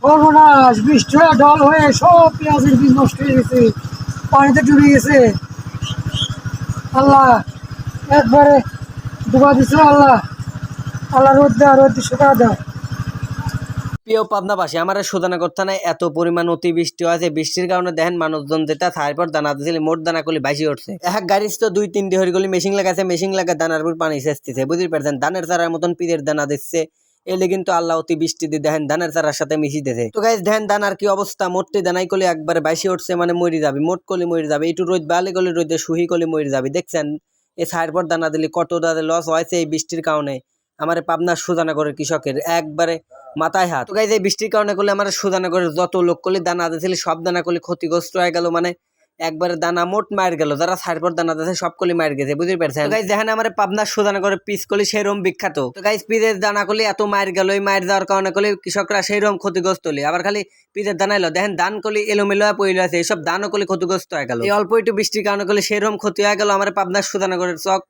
সর্বনাশ, বৃষ্টি হয়ে ঢল হয়ে সব পেঁয়াজের বীজ নষ্ট হয়ে গেছে, পানিতে ডুবে গেছে। আল্লাহ একবারে ডুবা দিছে। আল্লাহ, আল্লাহ রোদ দেয়, রোদ দিয়ে শুকা দেয়। প্রিয় পাবনাবাসী, আমার শোধনা করতে নাই এত পরিমাণ অতিবৃষ্টি হয়েছে। বৃষ্টির কারণে দেখেন মানুষজন যেটা তারপর দানা দিয়েছিল মোট দানা করলে বাইশি উঠছে। এক গাড়ির তো 2-3 হরি গলি মেশিন লাগাছে, মেশিন লাগা দানার উপর পানি সেচতেছে, বুঝতে পারছেন? ধানের চারার মতন পীরের দানা দিচ্ছে। এলে কিন্তু আল্লাহ অতি বৃষ্টি দিয়ে দেখেন ধানের চারার সাথে মিশিয়ে দিতেছে। তো গাইস দেখেন দানার কি অবস্থা, মোটটি দানাই করলে একবারে বাইশি উঠছে, মানে মরে যাবে, মোট করলে মরে যাবে। একটু রোদ বালে গলে রোদে সুহি করলে মরে যাবে। দেখছেন এই সাইড পর দানা দিলে কত লস হয়েছে এই বৃষ্টির কারণে। আমার পাবনার সুজানগরের কৃষকের একবারে মাথায় হাত। তো গাইস এই বৃষ্টির কারণে করলে আমার সুজানগরের যত লোক করলে দানা দিয়েছিল সব দানা করলে ক্ষতিগ্রস্ত হয়ে গেল, মানে একবারে দানা মোট মার গেল। যারা সাইডপর দানা দিয়েছে সব কলি মার গেছে, বুঝতে পারছেন? গাইস দেখেন আমার পাবনার সুজানগরের পিস কলি সেরকম বিখ্যাত। তো গাইস পিসের দানা করলে এত মার গেল, এই মার যাওয়ার কারণে করলে কৃষকরা সেইরকম ক্ষতিগ্রস্ত হলি। আবার খালি পিসের দানা এলো দেখেন ধান কলি এলোমেলো হয়ে পড়ে আছে, এইসব ধানও কলি ক্ষতিগ্রস্ত হয়ে গেল। এই অল্প একটু বৃষ্টির কারণে করলে সেরকম ক্ষতি হয়ে গেল আমার পাবনার সুজানগরের চক।